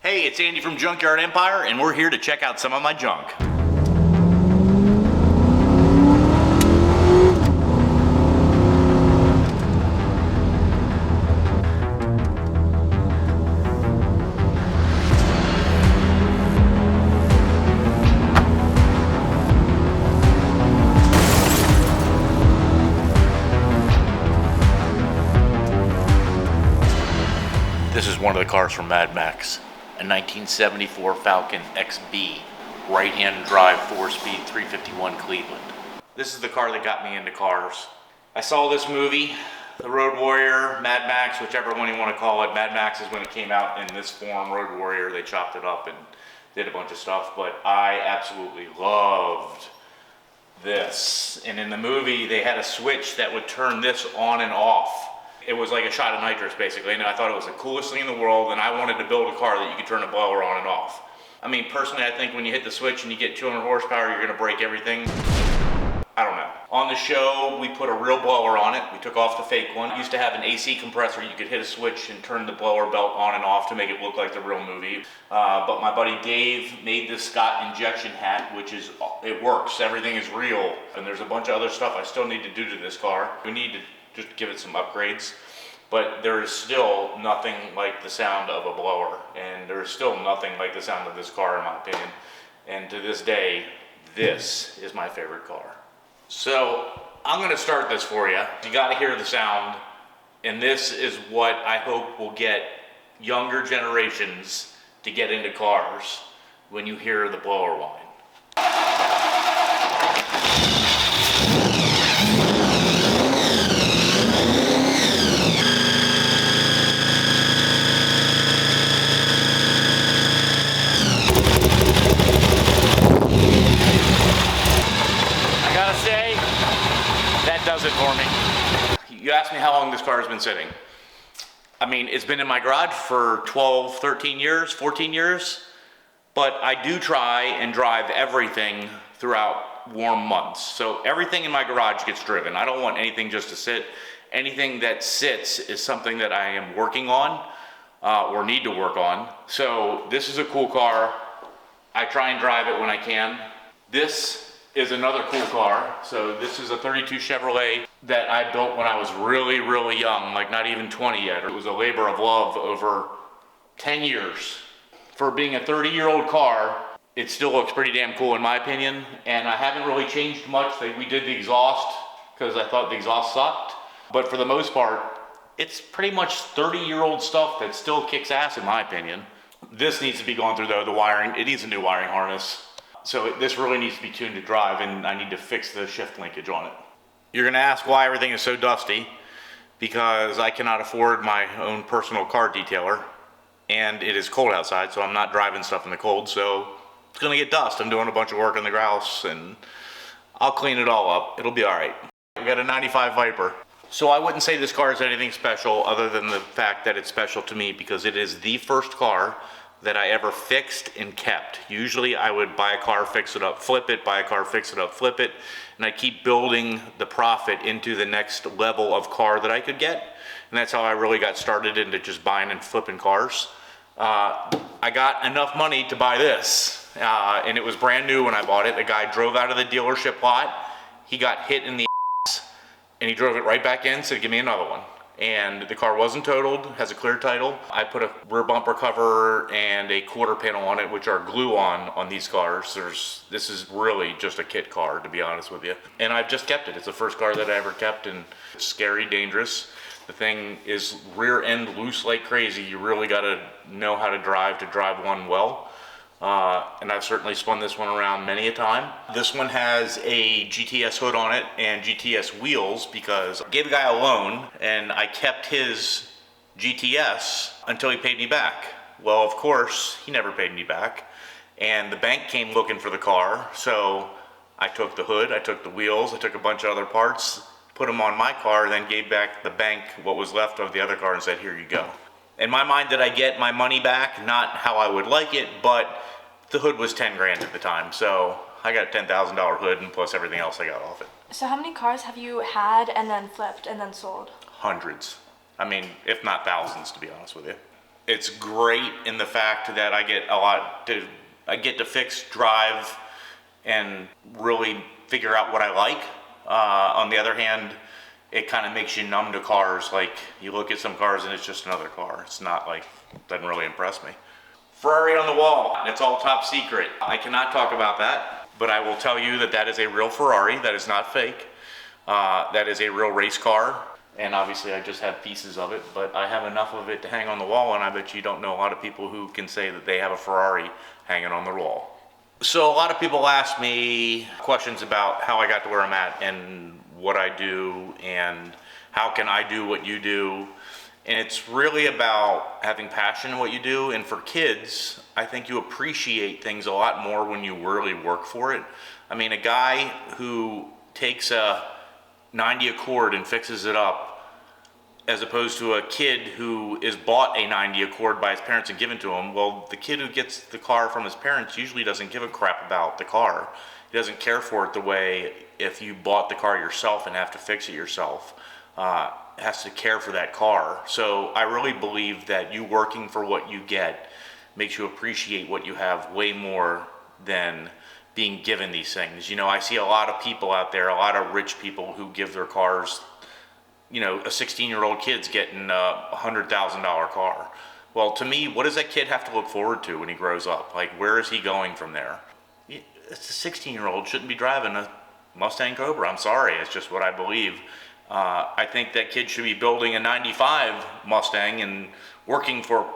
Hey, it's Andy from Junkyard Empire, and we're here to check out some of my junk. This is one of the cars from Mad Max. A 1974 Falcon XB, right-hand drive, 4-speed, 351 Cleveland. This is the car that got me into cars. I saw this movie, The Road Warrior, Mad Max, whichever one you want to call it. Mad Max is when it came out in this form, Road Warrior. They chopped it up and did a bunch of stuff, but I absolutely loved this. And in the movie, they had a switch that would turn this on and off. It was like a shot of nitrous, basically, and I thought it was the coolest thing in the world, and I wanted to build a car that you could turn a blower on and off. I mean, personally, I think when you hit the switch and you get 200 horsepower, you're gonna break everything. I don't know. On the show, we put a real blower on it. We took off the fake one. It used to have an AC compressor. You could hit a switch and turn the blower belt on and off to make it look like the real movie. But my buddy Dave made this Scott injection hat, which is, it works. Everything is real. And there's a bunch of other stuff I still need to do to this car. We need to just give it some upgrades, but there is still nothing like the sound of a blower, and there is still nothing like the sound of this car, in my opinion. And to this day, this is my favorite car. So I'm gonna start this for you. You gotta hear the sound, and this is what I hope will get younger generations to get into cars when you hear the blower whine. Does it for me. You asked me how long this car has been sitting. I mean, it's been in my garage for 12, 13 years, 14 years, but I do try and drive everything throughout warm months. So everything in my garage gets driven. I don't want anything just to sit. Anything that sits is something that I am working on or need to work on. So this is a cool car. I try and drive it when I can. This is another cool car. So this is a 32 Chevrolet that I built when I was really, really young, like not even 20 yet. It was a labor of love over 10 years. For being a 30-year-old car, it still looks pretty damn cool in my opinion, and I haven't really changed much. We did the exhaust because I thought the exhaust sucked, but for the most part, it's pretty much 30-year-old stuff that still kicks ass in my opinion. This needs to be going through though, the wiring. It needs a new wiring harness. So this really needs to be tuned to drive, and I need to fix the shift linkage on it. You're gonna ask why everything is so dusty, because I cannot afford my own personal car detailer, and it is cold outside, so I'm not driving stuff in the cold, so it's gonna get dust. I'm doing a bunch of work on the grouse, and I'll clean it all up. It'll be all right. We got a 95 Viper. So I wouldn't say this car is anything special other than the fact that it's special to me because it is the first car that I ever fixed and kept. Usually I would buy a car, fix it up, flip it, buy a car, fix it up, flip it, and I keep building the profit into the next level of car that I could get. And that's how I really got started into just buying and flipping cars. I got enough money to buy this, and it was brand new when I bought it. A guy drove out of the dealership lot, he got hit in the ass, and he drove it right back in, said, give me another one. And the car wasn't totaled, has a clear title. I put a rear bumper cover and a quarter panel on it, which are glue on these cars. This is really just a kit car, to be honest with you. And I've just kept it. It's the first car that I ever kept, and it's scary, dangerous. The thing is rear end loose like crazy. You really gotta know how to drive one well. And I've certainly spun this one around many a time. This one has a GTS hood on it and GTS wheels because I gave the guy a loan and I kept his GTS until he paid me back. Well, of course, he never paid me back. And the bank came looking for the car, so I took the hood, I took the wheels, I took a bunch of other parts, put them on my car, then gave back the bank what was left of the other car and said, here you go. In my mind, did I get my money back? Not how I would like it, but the hood was 10 grand at the time, so I got a $10,000 hood and plus everything else I got off it. So how many cars have you had and then flipped and then sold? Hundreds. I mean, if not thousands, to be honest with you. It's great in the fact that I get to fix, drive, and really figure out what I like. On the other hand, it kind of makes you numb to cars. Like, you look at some cars and it's just another car. It's not like, doesn't really impress me. Ferrari on the wall, it's all top secret. I cannot talk about that, but I will tell you that that is a real Ferrari. That is not fake. That is a real race car. And obviously I just have pieces of it, but I have enough of it to hang on the wall, and I bet you don't know a lot of people who can say that they have a Ferrari hanging on the wall. So a lot of people ask me questions about how I got to where I'm at and what I do and how can I do what you do. And it's really about having passion in what you do. And for kids, I think you appreciate things a lot more when you really work for it. I mean, a guy who takes a 90 Accord and fixes it up, as opposed to a kid who is bought a 90 Accord by his parents and given to him. Well, the kid who gets the car from his parents usually doesn't give a crap about the car. He doesn't care for it the way if you bought the car yourself and have to fix it yourself. Has to care for that car. So I really believe that you working for what you get makes you appreciate what you have way more than being given these things. You know, I see a lot of people out there, a lot of rich people who give their cars, you know, a 16-year-old kid's getting a $100,000 car. Well, to me, what does that kid have to look forward to when he grows up? Like, where is he going from there? It's a 16-year-old shouldn't be driving a Mustang Cobra. I'm sorry, it's just what I believe. I think that kid should be building a 95 Mustang and working for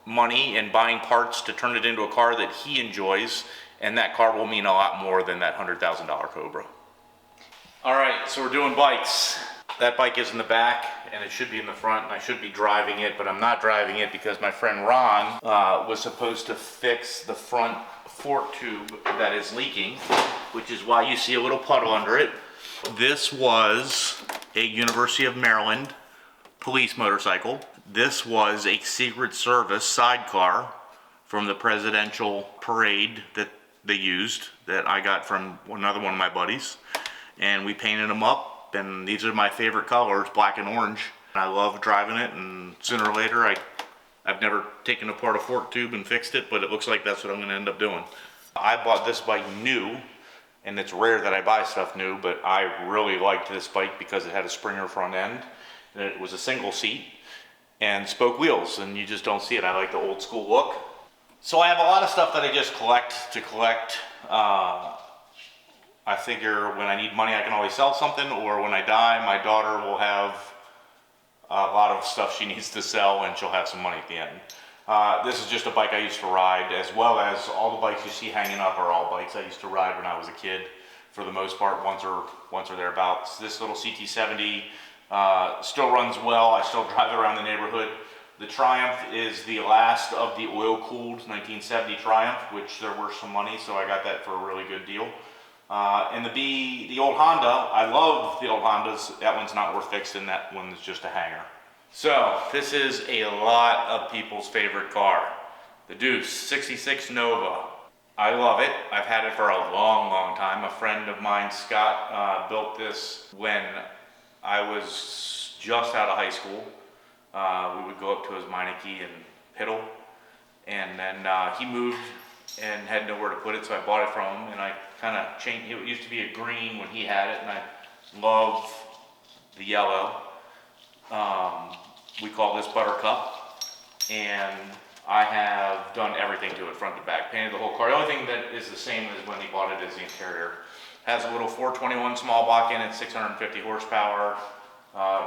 money and buying parts to turn it into a car that he enjoys, and that car will mean a lot more than that $100,000 Cobra. All right, so we're doing bikes. That bike is in the back and it should be in the front, and I should be driving it, but I'm not driving it because my friend Ron was supposed to fix the front fork tube that is leaking, which is why you see a little puddle under it. This was a University of Maryland police motorcycle. This was a Secret Service sidecar from the presidential parade that they used, that I got from another one of my buddies. And we painted them up, and these are my favorite colors, black and orange. I love driving it, and sooner or later, I've never taken apart a fork tube and fixed it, but it looks like that's what I'm gonna end up doing. I bought this bike new, and it's rare that I buy stuff new, but I really liked this bike because it had a Springer front end, and it was a single seat, and spoke wheels, and you just don't see it. I like the old school look. So I have a lot of stuff that I just collect to collect. I figure when I need money, I can always sell something, or when I die, my daughter will have a lot of stuff she needs to sell, and she'll have some money at the end. This is just a bike I used to ride, as well as all the bikes you see hanging up are all bikes I used to ride when I was a kid, for the most part, once or thereabouts. This little CT70 still runs well. I still drive it around the neighborhood. The Triumph is the last of the oil-cooled 1970 Triumph, which they're worth some money, so I got that for a really good deal. And the old Honda, I love the old Hondas. That one's not worth fixing. That one is just a hanger. So this is a lot of people's favorite car, the Duce 66 Nova. I love it. I've had it for a long, long time. A friend of mine, Scott, built this when I was just out of high school. We would go up to his Meineke and Piddle, and then he moved and had nowhere to put it, so I bought it from him, and I kind of changed. It used to be a green when he had it, and I love the yellow. We call this Buttercup, and I have done everything to it, front to back, painted the whole car. The only thing that is the same as when he bought it is the interior. Has a little 421 small block in it, 650 horsepower,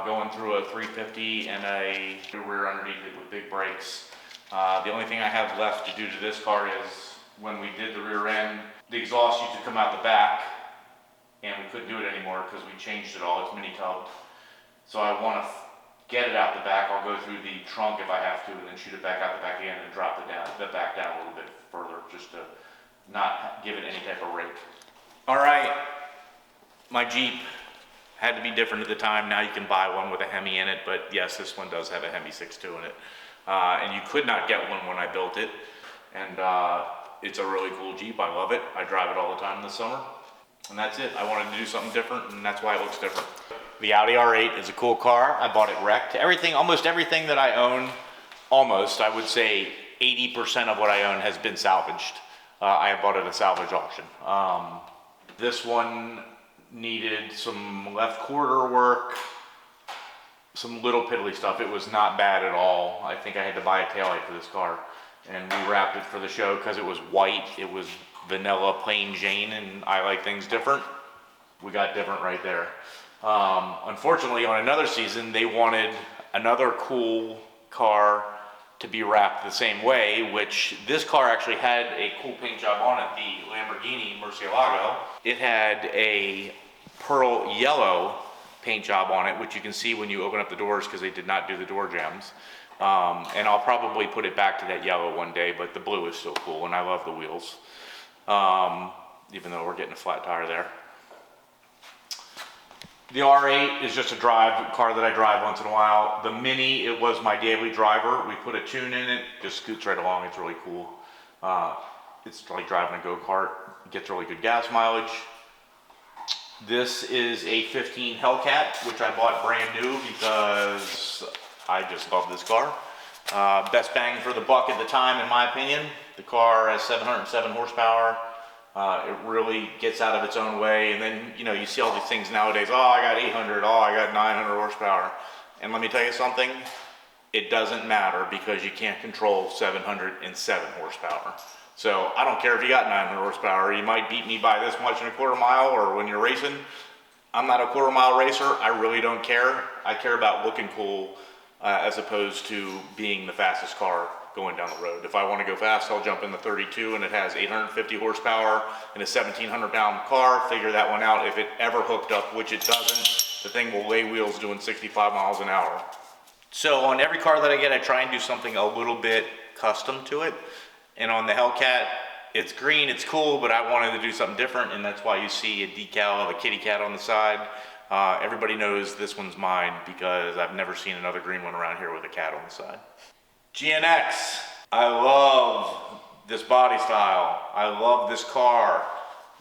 going through a 350 and a rear underneath it with big brakes. The only thing I have left to do to this car is when we did the rear end, the exhaust used to come out the back, and we couldn't do it anymore because we changed it all. It's mini tub. So I want to get it out the back. I'll go through the trunk if I have to, and then shoot it back out the back again and drop the back down a little bit further, just to not give it any type of rake. All right, my Jeep had to be different at the time. Now you can buy one with a Hemi in it, but yes, this one does have a Hemi 6.2 in it. And you could not get one when I built it. And it's a really cool Jeep. I love it. I drive it all the time in the summer. And that's it. I wanted to do something different, and that's why it looks different. The Audi R8 is a cool car. I bought it wrecked. Almost everything that I own, almost, I would say 80% of what I own has been salvaged. I have bought at a salvage auction. This one needed some left quarter work, some little piddly stuff. It was not bad at all. I think I had to buy a taillight for this car, and we wrapped it for the show because it was white. It was vanilla plain Jane, and I like things different. We got different right there. Unfortunately, on another season, they wanted another cool car to be wrapped the same way, which this car actually had a cool paint job on it, the Lamborghini Murcielago. It had a pearl yellow paint job on it, which you can see when you open up the doors because they did not do the door jambs. And I'll probably put it back to that yellow one day, but the blue is still cool, and I love the wheels. Even though we're getting a flat tire there. The R8 is just a car that I drive once in a while. The Mini, it was my daily driver. We put a tune in it, just scoots right along. It's really cool. It's like driving a go-kart. It gets really good gas mileage. This is a 15 Hellcat, which I bought brand new because I just love this car. Best bang for the buck at the time, in my opinion. The car has 707 horsepower. It really gets out of its own way, and then you see all these things nowadays. Oh, I got 800. Oh, I got 900 horsepower. And let me tell you something. It doesn't matter because you can't control 707 horsepower. So I don't care if you got 900 horsepower. You might beat me by this much in a quarter mile, or when you're racing. I'm not a quarter mile racer. I really don't care. I care about looking cool as opposed to being the fastest car going down the road. If I want to go fast, I'll jump in the 32 and it has 850 horsepower in a 1,700 pound car. Figure that one out. If it ever hooked up, which it doesn't, the thing will lay wheels doing 65 miles an hour. So on every car that I get, I try and do something a little bit custom to it. And on the Hellcat, it's green, it's cool, but I wanted to do something different, and that's why you see a decal of a kitty cat on the side. Everybody knows this one's mine because I've never seen another green one around here with a cat on the side. GNX, I love this body style. I love this car.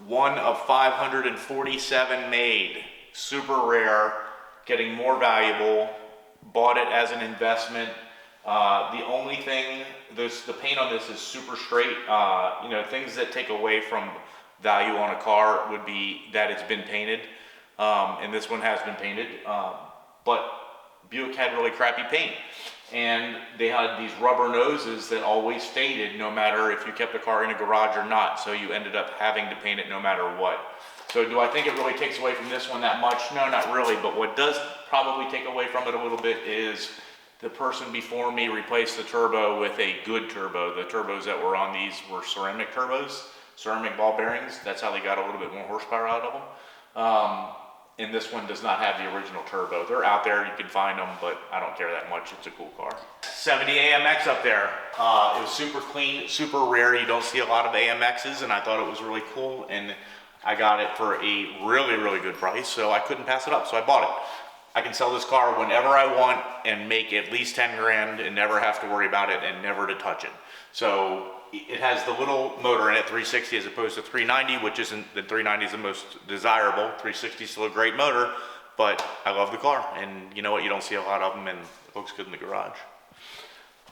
One of 547 made. Super rare, getting more valuable. Bought it as an investment. The only thing, the paint on this is super straight. Things that take away from value on a car would be that it's been painted. And this one has been painted. But Buick had really crappy paint. And they had these rubber noses that always faded no matter if you kept the car in a garage or not. So you ended up having to paint it no matter what. So do I think it really takes away from this one that much? No, not really. But what does probably take away from it a little bit is the person before me replaced the turbo with a good turbo. The turbos that were on these were ceramic turbos, ceramic ball bearings. That's how they got a little bit more horsepower out of them. And this one does not have the original turbo. They're out there, you can find them, but I don't care that much. It's a cool car. 70 AMX up there. It was super clean, super rare. You don't see a lot of AMXs, and I thought it was really cool. And I got it for a really, really good price, so I couldn't pass it up, so I bought it. I can sell this car whenever I want and make at least 10 grand and never have to worry about it and never to touch it. So it has the little motor in it, 360 as opposed to 390, which isn't, the 390 is the most desirable. 360 is still a great motor, but I love the car. And you know what, you don't see a lot of them and it looks good in the garage.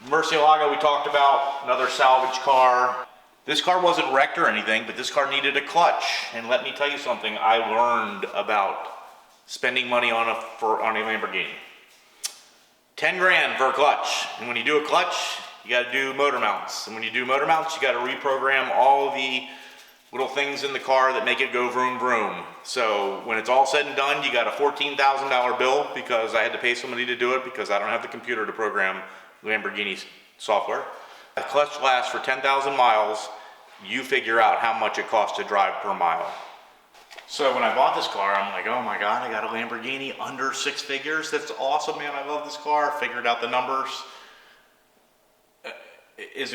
Murcielago we talked about, another salvage car. This car wasn't wrecked or anything, but this car needed a clutch. And let me tell you something, I learned about spending money on a Lamborghini. 10 grand for a clutch. And when you do a clutch, you gotta do motor mounts. And when you do motor mounts, you gotta reprogram all the little things in the car that make it go vroom vroom. So when it's all said and done, you got a $14,000 bill because I had to pay somebody to do it because I don't have the computer to program Lamborghini software. The clutch lasts for 10,000 miles. You figure out how much it costs to drive per mile. So when I bought this car, I'm like, oh my God, I got a Lamborghini under 6 figures. That's awesome, man. I love this car. Figured out the numbers. It's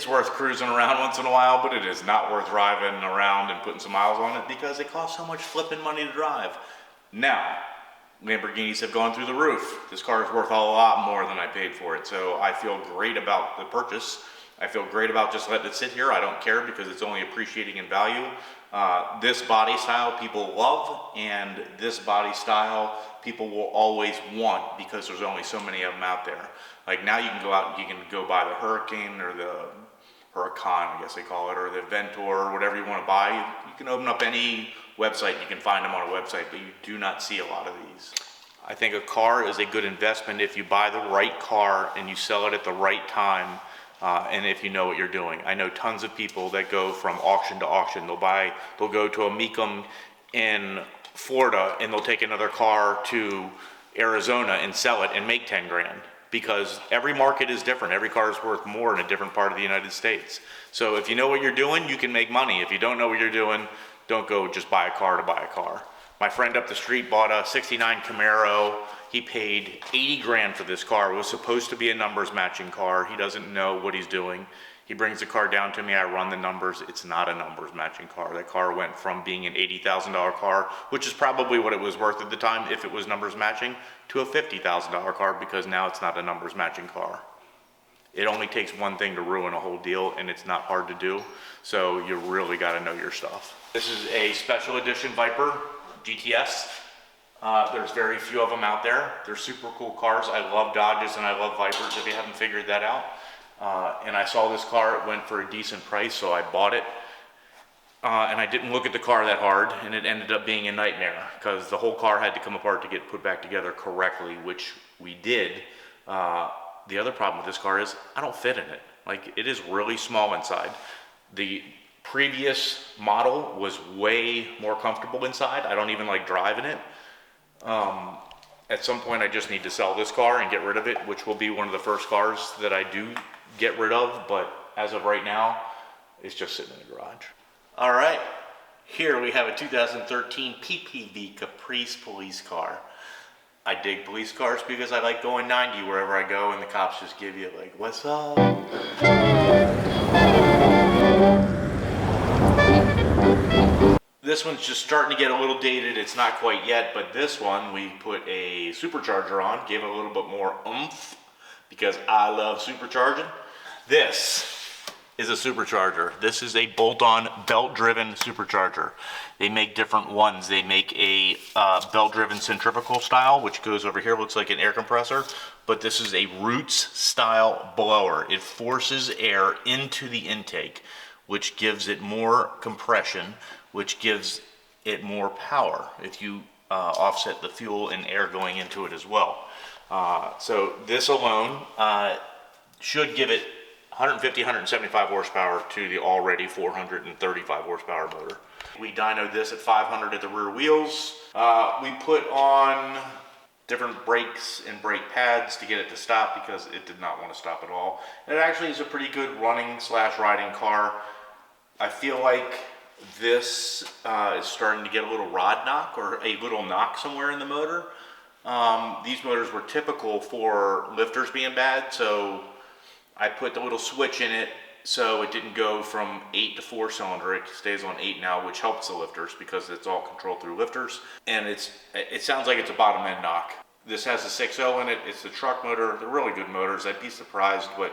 worth cruising around once in a while, but it is not worth driving around and putting some miles on it because it costs so much flipping money to drive. Now, Lamborghinis have gone through the roof. This car is worth a lot more than I paid for it, so I feel great about the purchase. I feel great about just letting it sit here. I don't care because it's only appreciating in value. This body style people love, and this body style people will always want because there's only so many of them out there. Like now you can go out and you can go buy the Hurricane or the Huracan, I guess they call it, or the Ventor, or whatever you want to buy. You can open up any website, you can find them on a website, but you do not see a lot of these. I think a car is a good investment if you buy the right car and you sell it at the right time, and if you know what you're doing. I know tons of people that go from auction to auction. They'll go to a Mecum in Florida and they'll take another car to Arizona and sell it and make 10 grand. Because every market is different. Every car is worth more in a different part of the United States. So if you know what you're doing, you can make money. If you don't know what you're doing, don't go just buy a car to buy a car. My friend up the street bought a 69 Camaro. He paid 80 grand for this car. It was supposed to be a numbers matching car. He doesn't know what he's doing. He brings the car down to me, I run the numbers. It's not a numbers matching car. That car went from being an $80,000 car, which is probably what it was worth at the time if it was numbers matching, to a $50,000 car because now it's not a numbers matching car. It only takes one thing to ruin a whole deal, and it's not hard to do. So you really gotta know your stuff. This is a special edition Viper GTS. There's very few of them out there. They're super cool cars. I love Dodges and I love Vipers if you haven't figured that out. And I saw this car, it went for a decent price, so I bought it. And I didn't look at the car that hard, and it ended up being a nightmare because the whole car had to come apart to get put back together correctly, which we did. The other problem with this car is I don't fit in it. Like, it is really small inside. The previous model was way more comfortable inside. I don't even like driving it. At some point I just need to sell this car and get rid of it, which will be one of the first cars that I do get rid of, but as of right now, it's just sitting in the garage. All right, here we have a 2013 PPV Caprice Police Car. I dig police cars because I like going 90 wherever I go, and the cops just give you like, what's up? This one's just starting to get a little dated. It's not quite yet, but this one we put a supercharger on, gave it a little bit more oomph because I love supercharging. This is a supercharger. This is a bolt-on belt-driven supercharger. They make different ones. They make a belt-driven centrifugal style, which goes over here, looks like an air compressor, but this is a Roots style blower. It forces air into the intake, which gives it more compression, which gives it more power if you offset the fuel and air going into it as well. So this alone should give it 150, 175 horsepower to the already 435 horsepower motor. We dynoed this at 500 at the rear wheels. We put on different brakes and brake pads to get it to stop because it did not want to stop at all. And it actually is a pretty good running / riding car. I feel like this is starting to get a little rod knock or a little knock somewhere in the motor. These motors were typical for lifters being bad, so I put the little switch in it so it didn't go from 8 to 4 cylinder. It stays on 8 now, which helps the lifters because it's all controlled through lifters. And it sounds like it's a bottom end knock. This has a 6.0 in it. It's the truck motor. They're really good motors. I'd be surprised, but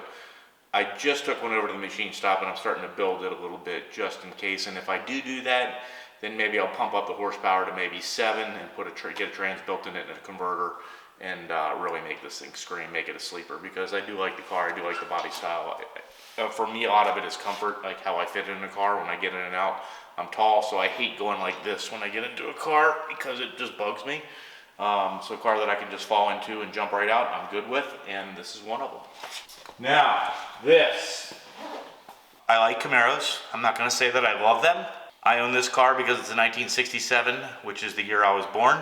I just took one over to the machine shop and I'm starting to build it a little bit just in case. And if I do that, then maybe I'll pump up the horsepower to maybe 7 and get a trans built in it and a converter and really make this thing scream, make it a sleeper, because I do like the car, I do like the body style. For me, a lot of it is comfort, like how I fit in a car when I get in and out. I'm tall, so I hate going like this when I get into a car because it just bugs me. So a car that I can just fall into and jump right out, I'm good with, and this is one of them. Now, this. I like Camaros. I'm not gonna say that I love them. I own this car because it's a 1967, which is the year I was born.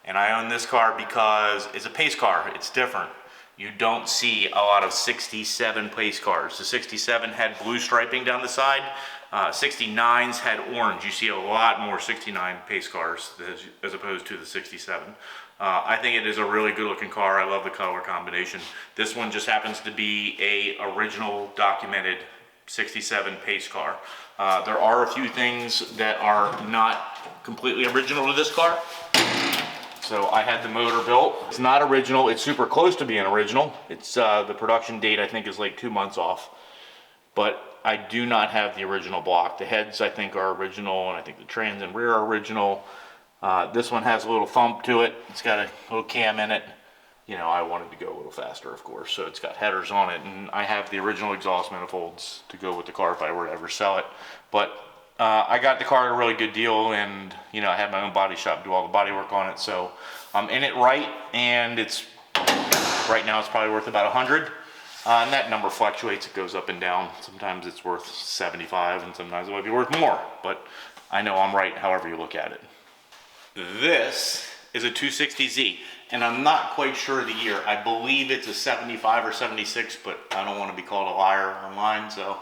And I own this car because it's a pace car. It's different. You don't see a lot of 67 pace cars. The 67 had blue striping down the side. 69s had orange. You see a lot more 69 pace cars as opposed to the 67. I think it is a really good looking car. I love the color combination. This one just happens to be a original documented 67 pace car. There are a few things that are not completely original to this car. So I had the motor built. It's not original, it's super close to being original. It's the production date I think is like 2 months off. but I do not have the original block. The heads I think are original, and I think the trans and rear are original. This one has a little thump to it. It's got a little cam in it. You know, I wanted to go a little faster, of course, so it's got headers on it, and I have the original exhaust manifolds to go with the car if I were to ever sell it. But I got the car at a really good deal, and you know, I had my own body shop do all the body work on it, so I'm in it right, and it's right now it's probably worth about 100. And that number fluctuates, it goes up and down. Sometimes it's worth 75, and sometimes it might be worth more, but I know I'm right however you look at it. This is a 260Z, and I'm not quite sure of the year. I believe it's a 75 or 76, but I don't want to be called a liar online, so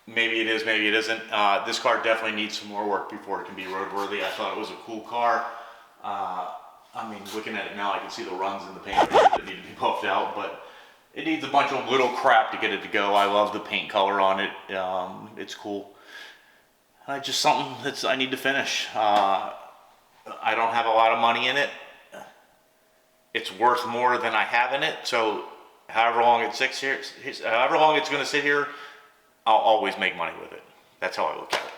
maybe it is, maybe it isn't. This car definitely needs some more work before it can be roadworthy. I thought it was a cool car. I mean, looking at it now, I can see the runs in the paint that need to be buffed out, but it needs a bunch of little crap to get it to go. I love the paint color on it. It's cool. Just something that's I need to finish. I don't have a lot of money in it. It's worth more than I have in it, so however long it sits here, however long it's going to sit here, I'll always make money with it. That's how I look at it.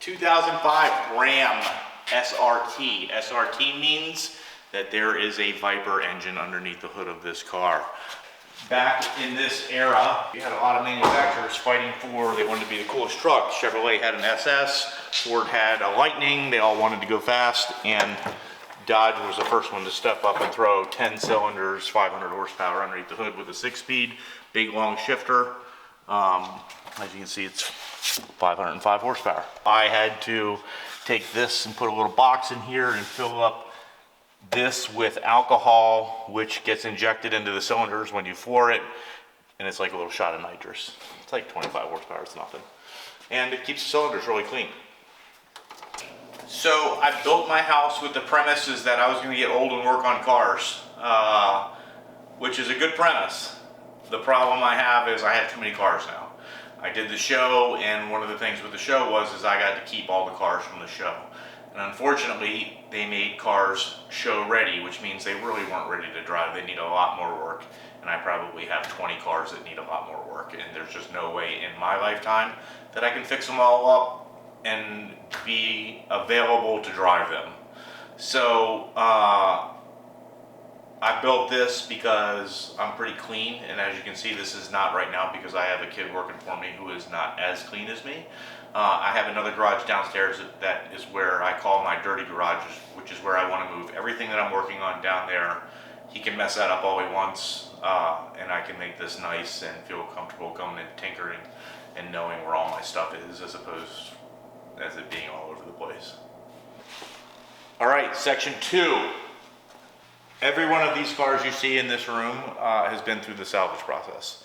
2005 Ram SRT. SRT means that there is a Viper engine underneath the hood of this car. Back in this era, you had a lot of manufacturers fighting for, they wanted to be the coolest truck. Chevrolet had an SS, Ford had a Lightning, they all wanted to go fast, and Dodge was the first one to step up and throw 10 cylinders, 500 horsepower underneath the hood with a 6-speed, big long shifter. As you can see, it's 505 horsepower. I had to take this and put a little box in here and fill up this with alcohol, which gets injected into the cylinders when you floor it, and it's like a little shot of nitrous. It's like 25 horsepower, it's nothing. And it keeps the cylinders really clean. So I built my house with the premises that I was going to get old and work on cars, which is a good premise. The problem I have is I have too many cars now. I did the show, and one of the things with the show was I got to keep all the cars from the show. And unfortunately, they made cars show ready, which means they really weren't ready to drive. They need a lot more work, and I probably have 20 cars that need a lot more work, and there's just no way in my lifetime that I can fix them all up and be available to drive them. So I built this because I'm pretty clean, and as you can see, this is not right now because I have a kid working for me who is not as clean as me. I have another garage downstairs that is where I call my dirty garage, which is where I want to move everything that I'm working on down there. He can mess that up all he wants, and I can make this nice and feel comfortable coming and tinkering and knowing where all my stuff is, as opposed as it being all over the place. All right, section 2. Every one of these cars you see in this room has been through the salvage process.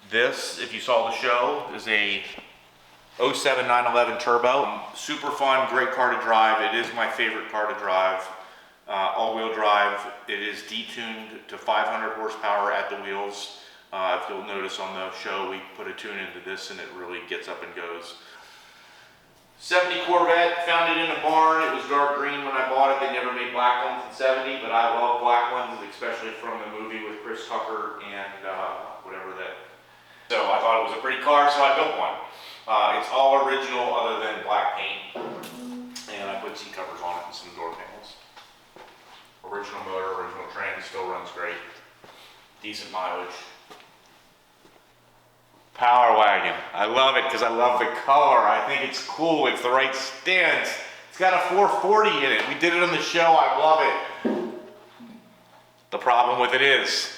This, if you saw the show, is a 07 911 Turbo. Super fun, great car to drive. It is my favorite car to drive. All-wheel drive. It is detuned to 500 horsepower at the wheels. If you'll notice on the show, we put a tune into this and it really gets up and goes. 70 Corvette, found it in a barn. It was dark green when I bought it. They never made black ones in 70, but I love black ones, especially from the movie with Chris Tucker and whatever that. So I thought it was a pretty car, so I built one. It's all original other than black paint, and I put seat covers on it and some door panels. Original motor, original trans, still runs great. Decent mileage. Power Wagon. I love it because I love the color. I think it's cool. It's the right stance. It's got a 440 in it. We did it on the show. I love it. The problem with it is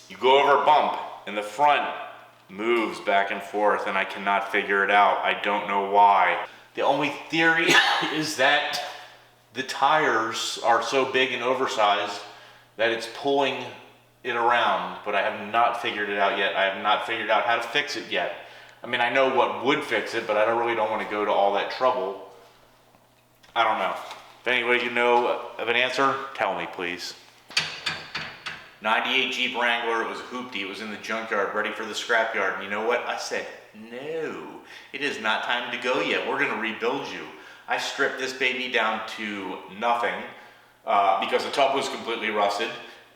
you go over a bump and the front moves back and forth, and I cannot figure it out. I don't know why. The only theory is that the tires are so big and oversized that it's pulling it around, but I have not figured it out yet. I have not figured out how to fix it yet. I mean, I know what would fix it, but I really don't want to go to all that trouble. I don't know. If anybody you know of an answer, tell me, please. 98 Jeep Wrangler, it was a hoopty. It was in the junkyard, ready for the scrapyard. And you know what? I said, no, it is not time to go yet. We're going to rebuild you. I stripped this baby down to nothing because the tub was completely rusted.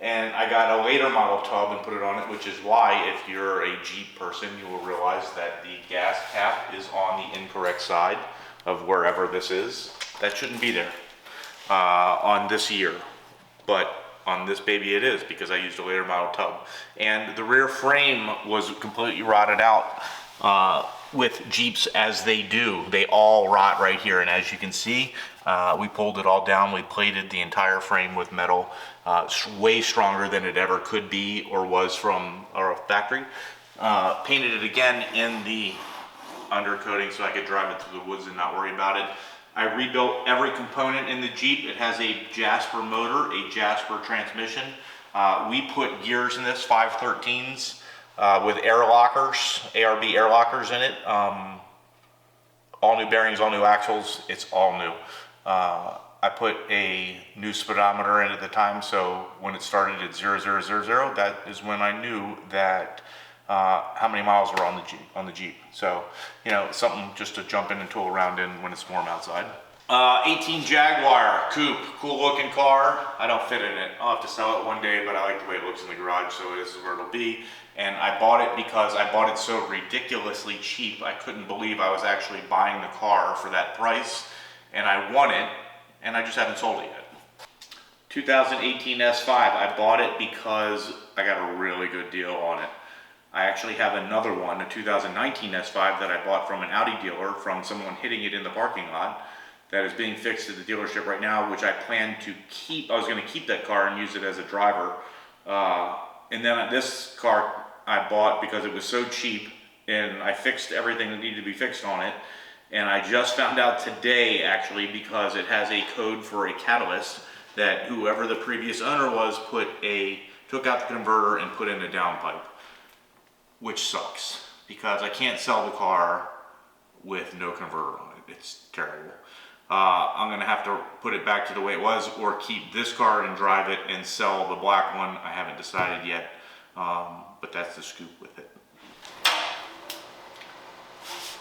And I got a later model tub and put it on it, which is why if you're a Jeep person, you will realize that the gas cap is on the incorrect side of wherever this is. That shouldn't be there on this year, but on this baby it is, because I used a later model tub. And the rear frame was completely rotted out with Jeeps, as they do. They all rot right here, and as you can see, we pulled it all down. We plated the entire frame with metal, way stronger than it ever could be or was from our factory. Painted it again in the undercoating so I could drive it through the woods and not worry about it. I rebuilt every component in the Jeep. It has a Jasper motor, a Jasper transmission. We put gears in this, 513s, with air lockers, ARB air lockers in it. All new bearings, all new axles, it's all new. I put a new speedometer in at the time, so when it started at 0000, that is when I knew that how many miles were on the Jeep. So, you know, something just to jump in and tool around in when it's warm outside. 18 Jaguar coupe, cool looking car. I don't fit in it. I'll have to sell it one day, but I like the way it looks in the garage, so this is where it'll be. And I bought it because I bought it so ridiculously cheap. I couldn't believe I was actually buying the car for that price, and I won it, and I just haven't sold it yet. 2018 S5, I bought it because I got a really good deal on it. I actually have another one, a 2019 S5 that I bought from an Audi dealer, from someone hitting it in the parking lot, that is being fixed at the dealership right now, which I plan to keep. I was going to keep that car and use it as a driver. And then this car I bought because it was so cheap, and I fixed everything that needed to be fixed on it. And I just found out today, actually, because it has a code for a catalyst, that whoever the previous owner was took out the converter and put in a downpipe. Which sucks, because I can't sell the car with no converter on it. It's terrible. I'm gonna have to put it back to the way it was, or keep this car and drive it and sell the black one. I haven't decided yet, but that's the scoop with it.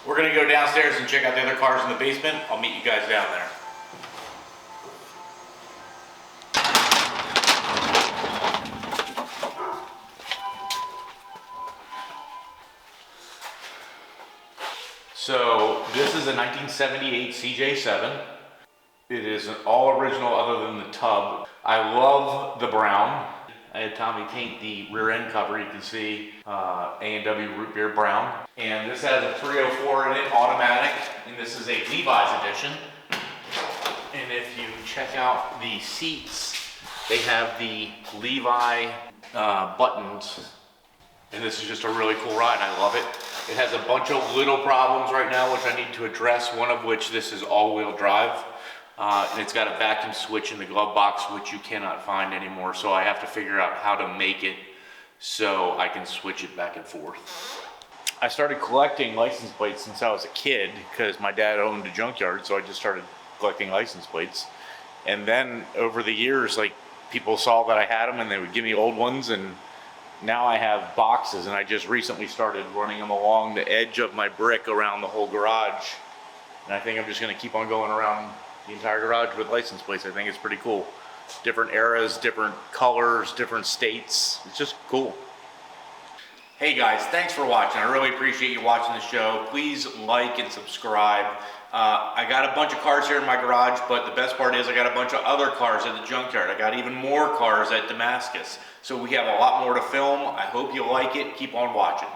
We're gonna go downstairs and check out the other cars in the basement. I'll meet you guys down there. So this is a 1978 CJ7. It is an all original other than the tub. I love the brown. I had Tommy paint the rear end cover. You can see A&W root beer brown. And this has a 304 in it, automatic. And this is a Levi's edition. And if you check out the seats, they have the Levi buttons. And this is just a really cool ride. I love it. It has a bunch of little problems right now, which I need to address, one of which this is all-wheel drive. And it's got a vacuum switch in the glove box, which you cannot find anymore, so I have to figure out how to make it so I can switch it back and forth. I started collecting license plates since I was a kid, because my dad owned a junkyard, so I just started collecting license plates. And then over the years, like, people saw that I had them and they would give me old ones, and now I have boxes, and I just recently started running them along the edge of my brick around the whole garage. And I think I'm just gonna keep on going around the entire garage with license plates. I think it's pretty cool. Different eras, different colors, different states. It's just cool. Hey guys, thanks for watching. I really appreciate you watching the show. Please like and subscribe. I got a bunch of cars here in my garage, but the best part is I got a bunch of other cars at the junkyard. I got even more cars at Damascus. So we have a lot more to film. I hope you like it. Keep on watching.